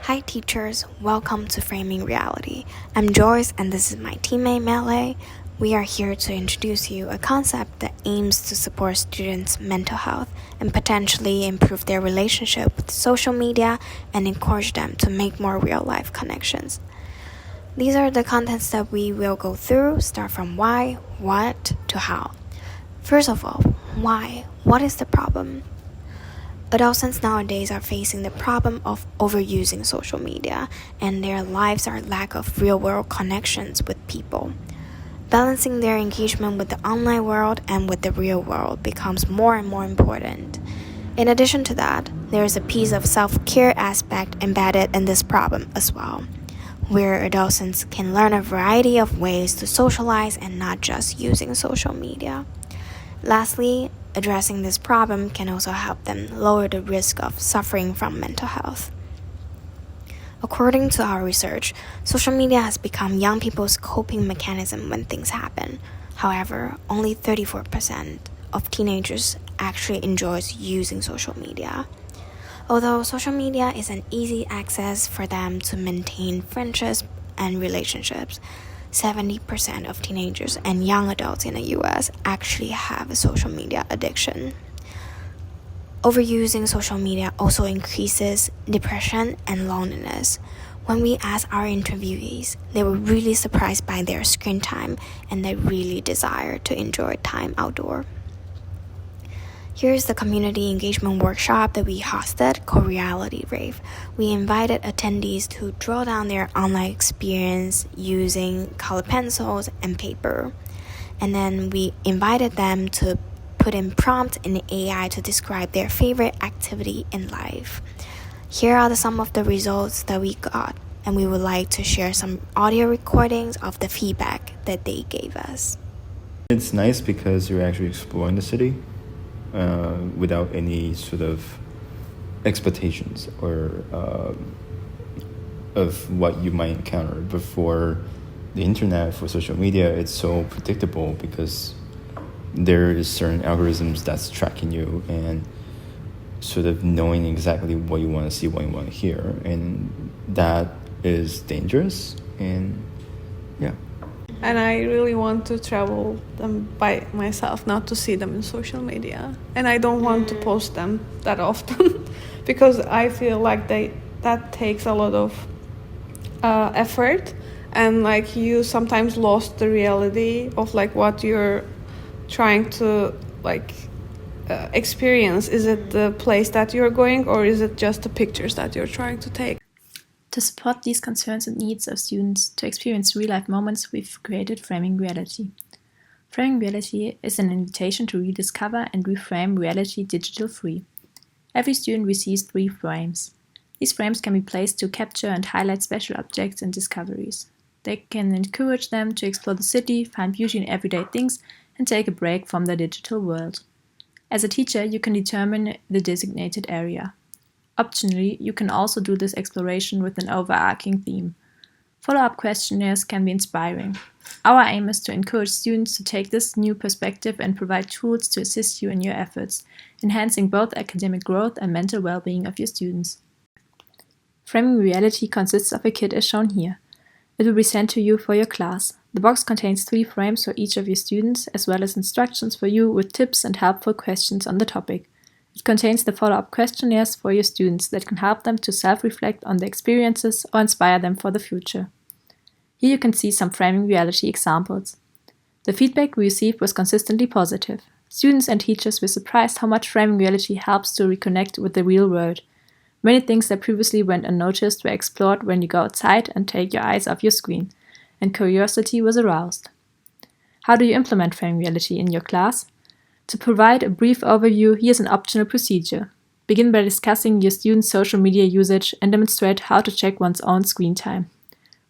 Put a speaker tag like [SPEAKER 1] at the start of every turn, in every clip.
[SPEAKER 1] Hi teachers, welcome to Framing Reality. I'm Joyce and this is my teammate Mele. We are here to introduce you a concept that aims to support students' mental health and potentially improve their relationship with social media and encourage them to make more real-life connections. These are the contents that we will go through, start from why, what, to how. First of all, why? What is the problem? Adolescents nowadays are facing the problem of overusing social media, and their lives are lack of real-world connections with people. Balancing their engagement with the online world and with the real world becomes more and more important. In addition to that, there is a piece of self-care aspect embedded in this problem as well, where adolescents can learn a variety of ways to socialize and not just using social media. Lastly, addressing this problem can also help them lower the risk of suffering from mental health. According to our research, social media has become young people's coping mechanism when things happen. However, only 34% of teenagers actually enjoys using social media. Although social media is an easy access for them to maintain friendships and relationships, 70% of teenagers and young adults in the US actually have a social media addiction. Overusing social media also increases depression and loneliness. When we asked our interviewees, they were really surprised by their screen time and they really desire to enjoy time outdoor. Here's the community engagement workshop that we hosted called Reality Rave. We invited attendees to draw down their online experience using colored pencils and paper. And then we invited them to put in prompts in the AI to describe their favorite activity in life. Here are some of the results that we got, and we would like to share some audio recordings of the feedback that they gave us.
[SPEAKER 2] It's nice because you're actually exploring the city. Without any sort of expectations or of what you might encounter. But for the internet, for social media, it's so predictable because there is certain algorithms that's tracking you and sort of knowing exactly what you want to see, what you want to hear, and that is dangerous. And yeah.
[SPEAKER 3] And I really want to travel them by myself, not to see them in social media. And I don't want to post them that often because I feel like that takes a lot of effort, and like you sometimes lost the reality of like what you're trying to experience. Is it the place that you're going, or is it just the pictures that you're trying to take?
[SPEAKER 4] To support these concerns and needs of students to experience real-life moments, we've created Framing Reality. Framing Reality is an invitation to rediscover and reframe reality digital-free. Every student receives 3 frames. These frames can be placed to capture and highlight special objects and discoveries. They can encourage them to explore the city, find beauty in everyday things, and take a break from the digital world. As a teacher, you can determine the designated area. Optionally, you can also do this exploration with an overarching theme. Follow-up questionnaires can be inspiring. Our aim is to encourage students to take this new perspective and provide tools to assist you in your efforts, enhancing both academic growth and mental well-being of your students. Framing Reality consists of a kit as shown here. It will be sent to you for your class. The box contains 3 frames for each of your students, as well as instructions for you with tips and helpful questions on the topic. It contains the follow-up questionnaires for your students that can help them to self-reflect on their experiences or inspire them for the future. Here you can see some Framing Reality examples. The feedback we received was consistently positive. Students and teachers were surprised how much Framing Reality helps to reconnect with the real world. Many things that previously went unnoticed were explored when you go outside and take your eyes off your screen, and curiosity was aroused. How do you implement Framing Reality in your class? To provide a brief overview, here's an optional procedure. Begin by discussing your students' social media usage and demonstrate how to check one's own screen time.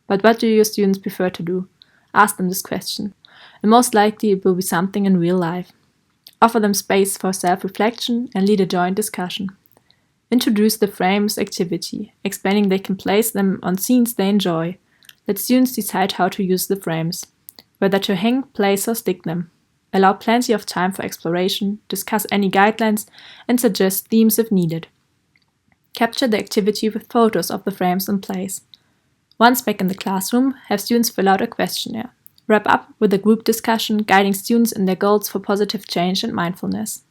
[SPEAKER 4] But what do your students prefer to do? Ask them this question, and most likely it will be something in real life. Offer them space for self-reflection and lead a joint discussion. Introduce the frames activity, explaining they can place them on scenes they enjoy. Let students decide how to use the frames, whether to hang, place, or stick them. Allow plenty of time for exploration, discuss any guidelines, and suggest themes if needed. capture the activity with photos of the frames in place. Once back in the classroom, have students fill out a questionnaire. Wrap up with a group discussion guiding students in their goals for positive change and mindfulness.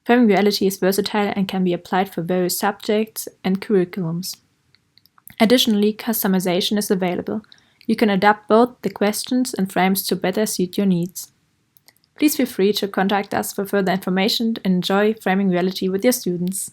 [SPEAKER 4] Framing reality is versatile and can be applied for various subjects and curriculums. Additionally, customization is available. You can adapt both the questions and frames to better suit your needs. Please feel free to contact us for further information and enjoy framing reality with your students.